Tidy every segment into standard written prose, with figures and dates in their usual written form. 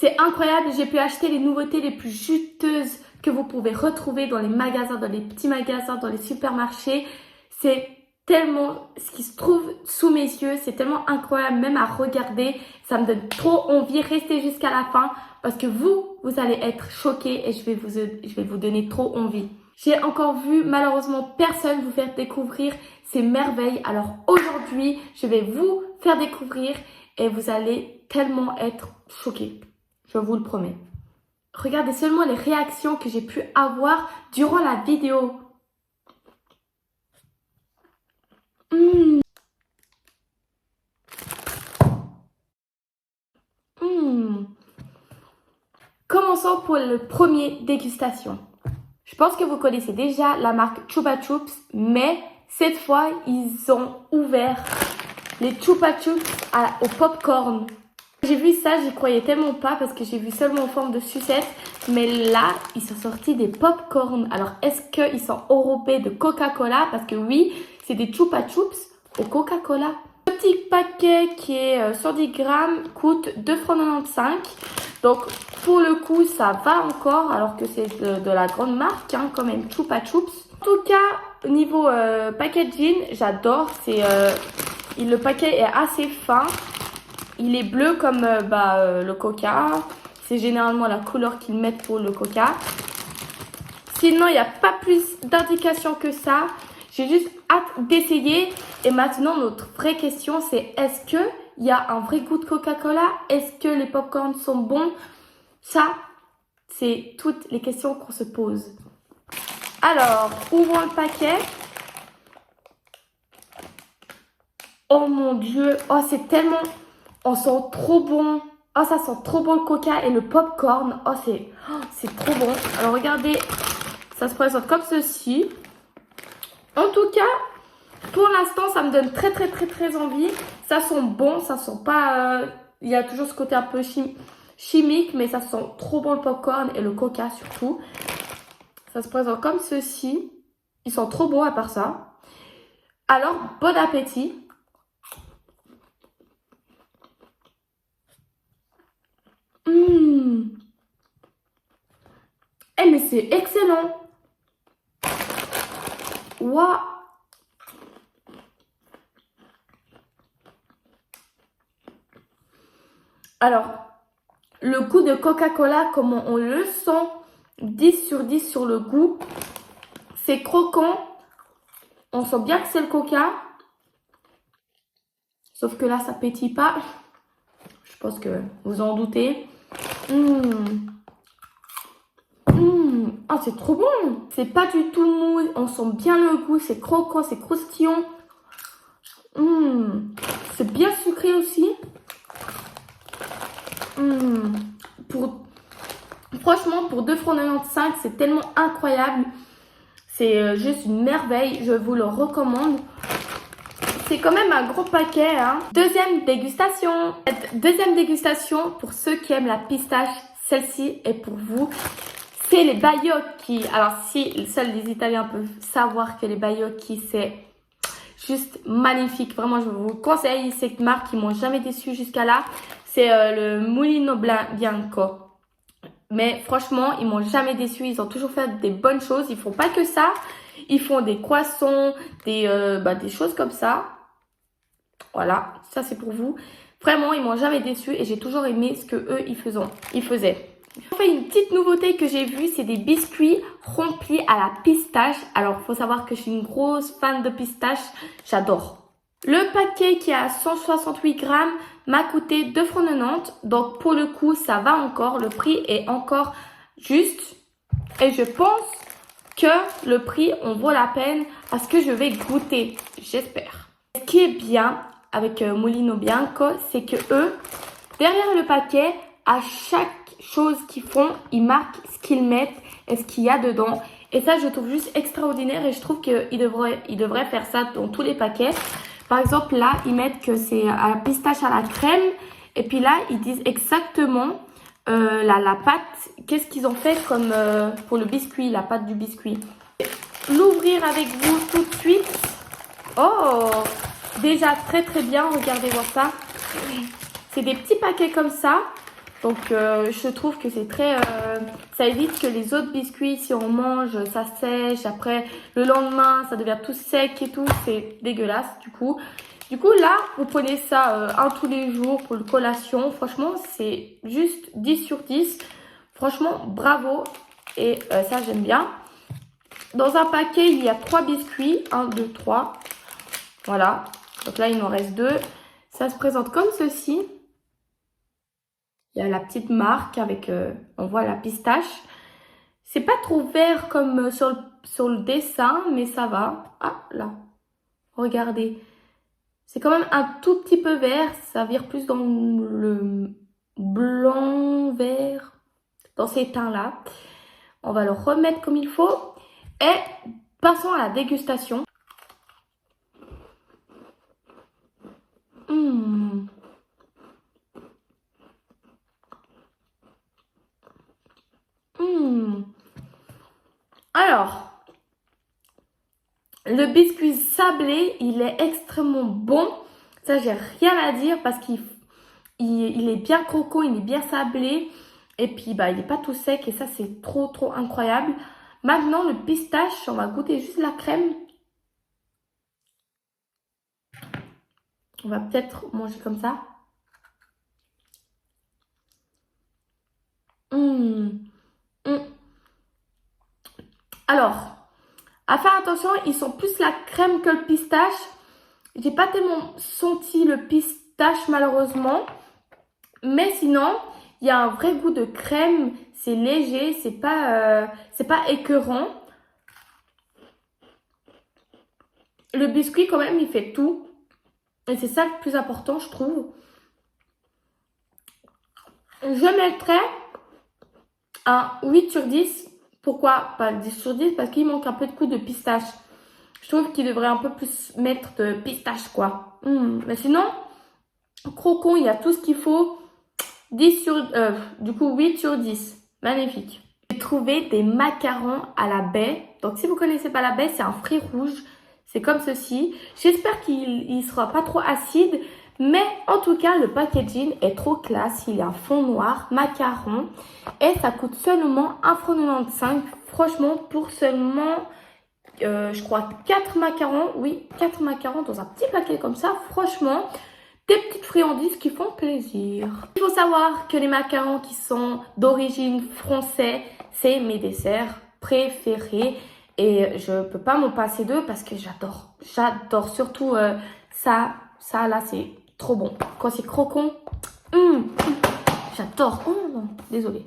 C'est incroyable, j'ai pu acheter les nouveautés les plus juteuses que vous pouvez retrouver dans les magasins, dans les petits magasins, dans les supermarchés. C'est tellement ce qui se trouve sous mes yeux, c'est tellement incroyable même à regarder. Ça me donne trop envie. Restez jusqu'à la fin parce que vous allez être choqués et je vais vous donner trop envie. J'ai encore vu malheureusement personne vous faire découvrir ces merveilles. Alors aujourd'hui, je vais vous faire découvrir et vous allez tellement être choqués. Je vous le promets. Regardez seulement les réactions que j'ai pu avoir durant la vidéo. Commençons pour le premier dégustation. Je pense que vous connaissez déjà la marque Chupa Chups, mais cette fois, ils ont ouvert les Chupa Chups au popcorn. J'ai vu ça, j'y croyais tellement pas parce que j'ai vu seulement en forme de sucette. Mais là, ils sont sortis des popcorn. Alors, est-ce qu'ils sont enrobés de Coca-Cola? Parce que oui, c'est des Chupa Chups au Coca-Cola. Le petit paquet qui est 110 grammes coûte 2,95 €. Donc, pour le coup, ça va encore, alors que c'est de la grande marque, hein, quand même, Chupa Chups. En tout cas, niveau packaging, j'adore. Le paquet est assez fin. Il est bleu comme le Coca. C'est généralement la couleur qu'ils mettent pour le Coca. Sinon, il n'y a pas plus d'indications que ça. J'ai juste hâte d'essayer. Et maintenant, notre vraie question, c'est est-ce qu'il y a un vrai goût de Coca-Cola? Est-ce que les popcorns sont bons? Ça, c'est toutes les questions qu'on se pose. Alors, ouvrons le paquet. Oh mon Dieu. Oh, c'est tellement... On sent trop bon. Oh, ça sent trop bon le Coca et le popcorn. Oh, c'est trop bon. Alors, regardez. Ça se présente comme ceci. En tout cas, pour l'instant, ça me donne très envie. Ça sent bon. Ça sent pas... Il y a toujours ce côté un peu chimique. Mais ça sent trop bon le popcorn et le Coca surtout. Ça se présente comme ceci. Ils sont trop bons à part ça. Alors, bon appétit. Eh mais c'est excellent. Waouh. Alors, le goût de Coca-Cola, comment on le sent, 10 sur 10 sur le goût. C'est croquant. On sent bien que c'est le Coca. Sauf que là, ça pétille pas. Je pense que vous en doutez. Oh, c'est trop bon. C'est pas du tout mou. On sent bien le goût. C'est croquant, c'est croustillant. C'est bien sucré aussi. Franchement, pour 2,95 €, c'est tellement incroyable. C'est juste une merveille. Je vous le recommande. C'est quand même un gros paquet, hein. Deuxième dégustation. Deuxième dégustation, pour ceux qui aiment la pistache, celle-ci est pour vous. C'est les Baiocchi. Alors, si seuls les Italiens peuvent savoir que les Baiocchi, c'est juste magnifique. Vraiment, je vous conseille cette marque. Ils m'ont jamais déçu jusqu'à là. C'est le Mulino Bianco. Mais franchement, ils m'ont jamais déçu. Ils ont toujours fait des bonnes choses. Ils font pas que ça. Ils font des croissants, des choses comme ça. Voilà, ça c'est pour vous. Vraiment, ils m'ont jamais déçu et j'ai toujours aimé ce que eux ils faisaient. Enfin, une petite nouveauté que j'ai vue, c'est des biscuits remplis à la pistache. Alors, il faut savoir que je suis une grosse fan de pistache. J'adore. Le paquet qui a 168 grammes m'a coûté 2,90 €. Donc, pour le coup, ça va encore. Le prix est encore juste. Et je pense que le prix en vaut la peine parce que je vais goûter. J'espère. Ce qui est bien avec Mulino Bianco, c'est que eux, derrière le paquet, à chaque chose qu'ils font, ils marquent ce qu'ils mettent et ce qu'il y a dedans. Et ça, je trouve juste extraordinaire et je trouve qu'ils devraient faire ça dans tous les paquets. Par exemple, là, ils mettent que c'est à la pistache à la crème. Et puis là, ils disent exactement la pâte. Qu'est-ce qu'ils ont fait comme pour le biscuit, la pâte du biscuit. L'ouvrir avec vous tout de suite. Oh, déjà très bien. Regardez voir ça. C'est des petits paquets comme ça. Donc je trouve que c'est très... ça évite que les autres biscuits, si on mange, ça sèche. Après, le lendemain, ça devient tout sec et tout. C'est dégueulasse du coup. Du coup, là, vous prenez ça un tous les jours pour le collation. Franchement, c'est juste 10 sur 10. Franchement, bravo. Et ça, j'aime bien. Dans un paquet, il y a 3 biscuits. 1, 2, 3. Voilà. Donc là, il en reste 2. Ça se présente comme ceci. Il y a la petite marque avec, on voit la pistache. C'est pas trop vert comme sur le dessin, mais ça va. Ah, là. Regardez. C'est quand même un tout petit peu vert. Ça vire plus dans le blanc, vert. Dans ces teints-là. On va le remettre comme il faut. Et passons à la dégustation. Alors, le biscuit sablé, il est extrêmement bon. Ça, j'ai rien à dire parce qu'il est bien croquant, il est bien sablé. Et puis, bah, il n'est pas tout sec et ça, c'est trop, trop incroyable. Maintenant, le pistache, on va goûter juste la crème. On va peut-être manger comme ça. Alors, à faire attention, ils sont plus la crème que le pistache. J'ai pas tellement senti le pistache malheureusement. Mais sinon, il y a un vrai goût de crème. C'est léger, c'est pas écœurant. Le biscuit quand même, il fait tout. Et c'est ça le plus important, je trouve. Je mettrais un 8 sur 10. Pourquoi pas 10 sur 10? Parce qu'il manque un peu de goût de pistache. Je trouve qu'il devrait un peu plus mettre de pistache, quoi. Mais sinon, croquant, il y a tout ce qu'il faut. 10 sur, du coup, 8 sur 10. Magnifique. J'ai trouvé des macarons à la baie. Donc, si vous ne connaissez pas la baie, c'est un fruit rouge. C'est comme ceci. J'espère qu'il ne sera pas trop acide. Mais en tout cas, le packaging est trop classe. Il y a un fond noir, macaron. Et ça coûte seulement 1,95 €. Franchement, pour seulement, je crois, 4 macarons. Oui, 4 macarons dans un petit paquet comme ça. Franchement, des petites friandises qui font plaisir. Il faut savoir que les macarons qui sont d'origine française, c'est mes desserts préférés. Et je peux pas m'en passer d'eux parce que j'adore. J'adore surtout ça. Ça là, c'est trop bon. Quand c'est croquant, j'adore. Oh non, désolée.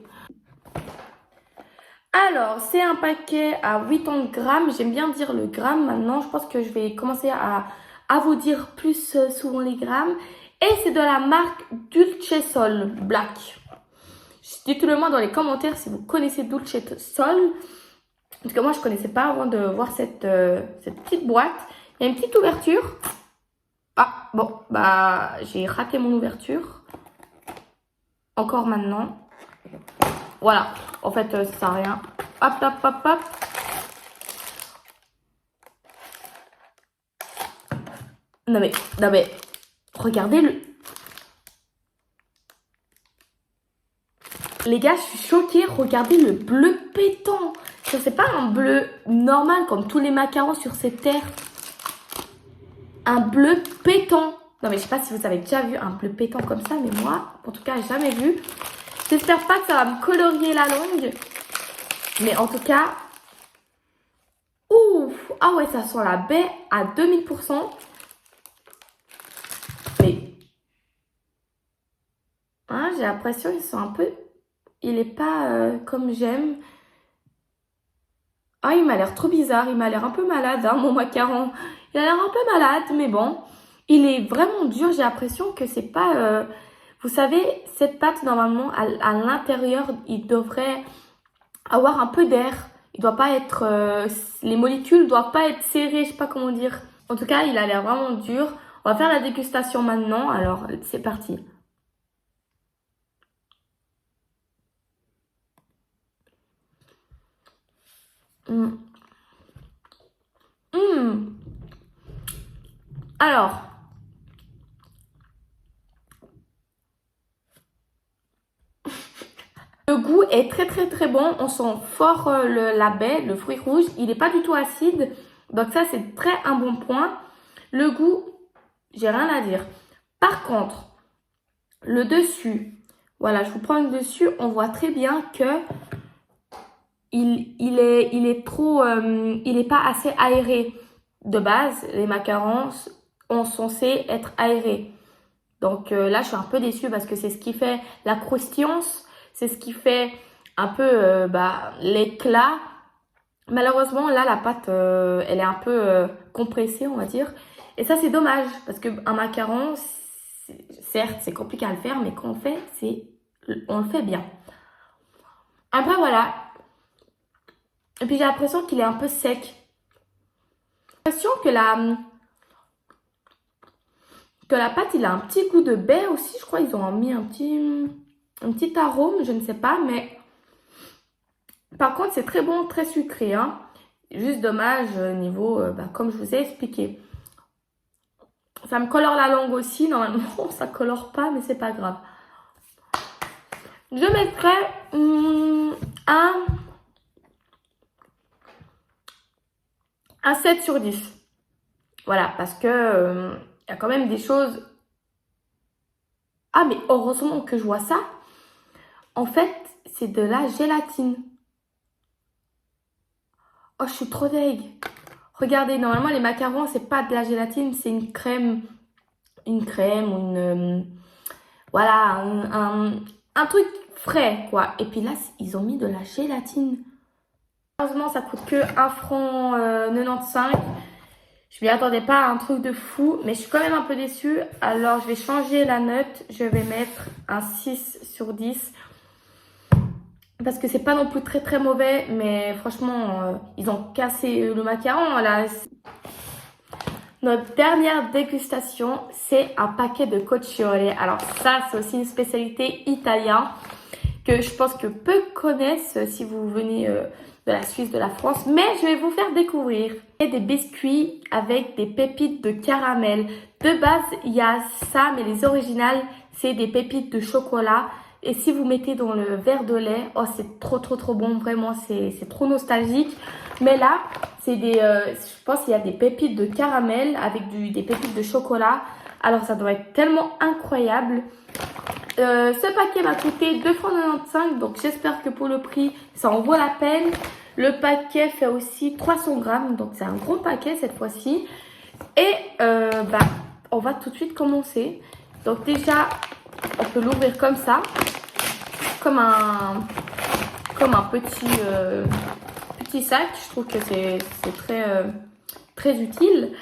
Alors, c'est un paquet à 80 grammes. J'aime bien dire le gramme maintenant. Je pense que je vais commencer à vous dire plus souvent les grammes. Et c'est de la marque Dulce Sol Black. Dites-le-moi dans les commentaires si vous connaissez Dulce Sol. Parce que moi, je ne connaissais pas avant de voir cette petite boîte. Il y a une petite ouverture. Ah, bon, bah, j'ai raté mon ouverture. Encore maintenant. Voilà, en fait, ça sert à rien. Hop, hop, hop, hop. Non mais, regardez le... Les gars, je suis choquée. Regardez le bleu pétant. Ça, c'est pas un bleu normal comme tous les macarons sur cette terre. Un bleu pétant. Non mais, je sais pas si vous avez déjà vu un bleu pétant comme ça, mais moi, en tout cas, jamais vu. J'espère pas que ça va me colorier la langue. Mais en tout cas... Ouf! Ah ouais, ça sent la baie à 2000%. Mais... Hein, j'ai l'impression qu'ils sont un peu... Il est pas comme j'aime. Ah, il m'a l'air trop bizarre. Il m'a l'air un peu malade, hein, mon macaron. Il a l'air un peu malade, mais bon. Il est vraiment dur. J'ai l'impression que c'est pas... Vous savez, cette pâte, normalement, à l'intérieur, il devrait avoir un peu d'air. Il doit pas être... les molécules doivent pas être serrées, je sais pas comment dire. En tout cas, il a l'air vraiment dur. On va faire la dégustation maintenant. Alors, c'est parti. Alors, Le goût est très bon. On sent fort la baie, le fruit rouge. Il n'est pas du tout acide. Donc ça, c'est un bon point. Le goût, j'ai rien à dire. Par contre, le dessus, voilà, je vous prends le dessus. On voit très bien que il est pas assez aéré. De base, les macarons sont censés être aérés. Donc là, je suis un peu déçue parce que c'est ce qui fait la croustillance. C'est ce qui fait un peu l'éclat. Malheureusement, là, la pâte, elle est un peu compressée, on va dire. Et ça, c'est dommage parce qu'un macaron, certes, c'est compliqué à le faire, mais quand on le fait, on le fait bien. Après, voilà. Et puis, j'ai l'impression qu'il est un peu sec. J'ai l'impression que la pâte, il a un petit goût de baie aussi. Je crois qu'ils ont mis un petit arôme, je ne sais pas, mais par contre, c'est très bon, très sucré, hein. Juste dommage niveau, comme je vous ai expliqué. Ça me colore la langue aussi. Normalement, ça colore pas, mais c'est pas grave. Je mettrai un 7 sur 10. Voilà, parce que y a quand même des choses... Ah, mais heureusement que je vois ça. En fait, c'est de la gélatine. Oh, je suis trop deg. Regardez, normalement, les macarons, c'est pas de la gélatine, c'est une crème. Une crème ou voilà, un truc frais, quoi. Et puis là, ils ont mis de la gélatine. Heureusement, ça coûte que 1 franc 95. Je m'y attendais pas à un truc de fou, mais je suis quand même un peu déçue. Alors, je vais changer la note. Je vais mettre un 6 sur 10. Parce que c'est pas non plus très mauvais, mais franchement, ils ont cassé le macaron, là. Notre dernière dégustation, c'est un paquet de cocciole. Alors ça, c'est aussi une spécialité italienne que je pense que peu connaissent si vous venez de la Suisse, de la France. Mais je vais vous faire découvrir. Et des biscuits avec des pépites de caramel. De base, il y a ça, mais les originales, c'est des pépites de chocolat. Et si vous mettez dans le verre de lait, oh, c'est trop bon, vraiment, c'est trop nostalgique. Mais là, c'est je pense qu'il y a des pépites de caramel avec des pépites de chocolat. Alors, ça doit être tellement incroyable. Ce paquet m'a coûté 2,95 francs, donc j'espère que pour le prix, ça en vaut la peine. Le paquet fait aussi 300 grammes, donc c'est un gros paquet cette fois-ci. Et on va tout de suite commencer. Donc déjà, on peut l'ouvrir comme ça, comme un petit sac. Je trouve que c'est très utile.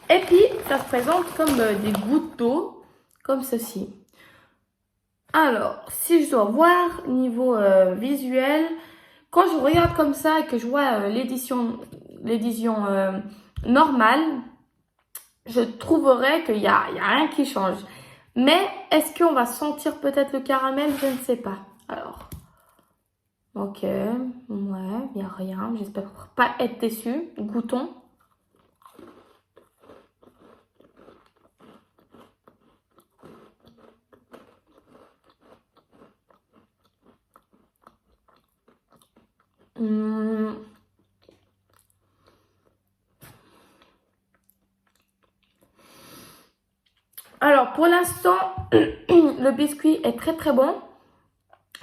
Et puis, ça se présente comme des gouttes d'eau, comme ceci. Alors, si je dois voir niveau visuel, quand je regarde comme ça et que je vois l'édition normale, je trouverais qu'il y a rien qui change. Mais est-ce qu'on va sentir peut-être le caramel? Je ne sais pas. Alors, ok, ouais, il n'y a rien. J'espère pas être déçue. Goûtons. Alors, pour l'instant, le biscuit est très bon.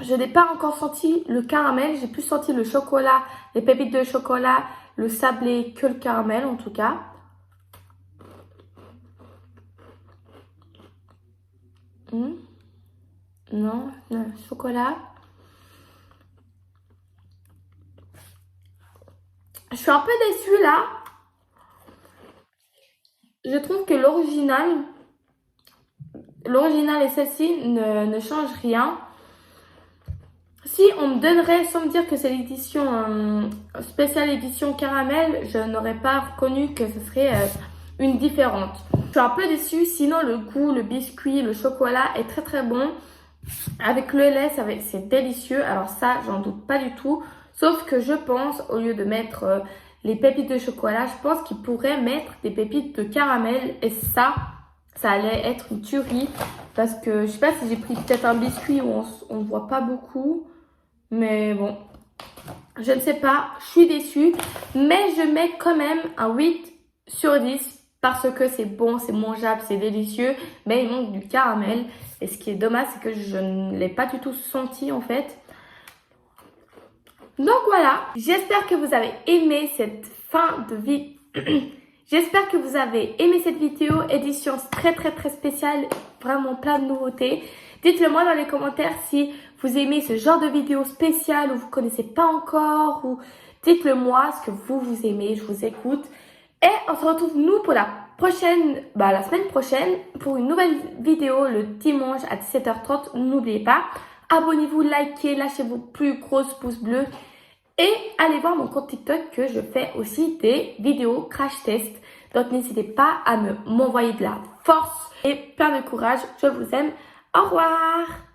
Je n'ai pas encore senti le caramel. J'ai plus senti le chocolat, les pépites de chocolat, le sablé que le caramel en tout cas. Non, le chocolat. Je suis un peu déçue là. Je trouve que l'original et celle-ci ne changent rien. Si on me donnerait, sans me dire que c'est l'édition spéciale édition caramel, je n'aurais pas reconnu que ce serait une différente. Je suis un peu déçue, sinon le goût, le biscuit, le chocolat est très bon. Avec le lait, c'est délicieux. Alors ça, j'en doute pas du tout. Sauf que je pense, au lieu de mettre les pépites de chocolat, je pense qu'ils pourraient mettre des pépites de caramel. Et ça allait être une tuerie. Parce que je sais pas si j'ai pris peut-être un biscuit où on ne voit pas beaucoup. Mais bon, je ne sais pas, je suis déçue. Mais je mets quand même un 8 sur 10 parce que c'est bon, c'est mangeable, c'est délicieux. Mais il manque du caramel. Et ce qui est dommage, c'est que je ne l'ai pas du tout senti en fait. Donc voilà, j'espère que vous avez aimé cette fin de vie. J'espère que vous avez aimé cette vidéo, édition très spéciale, vraiment plein de nouveautés. Dites-le moi dans les commentaires si vous aimez ce genre de vidéo spéciale ou vous ne connaissez pas encore. Ou dites-le moi ce que vous aimez, je vous écoute. Et on se retrouve nous pour la semaine prochaine pour une nouvelle vidéo le dimanche à 17h30. N'oubliez pas, abonnez-vous, likez, lâchez vos plus grosses pouces bleus. Et allez voir mon compte TikTok que je fais aussi des vidéos crash test. Donc n'hésitez pas à m'envoyer de la force et plein de courage. Je vous aime. Au revoir.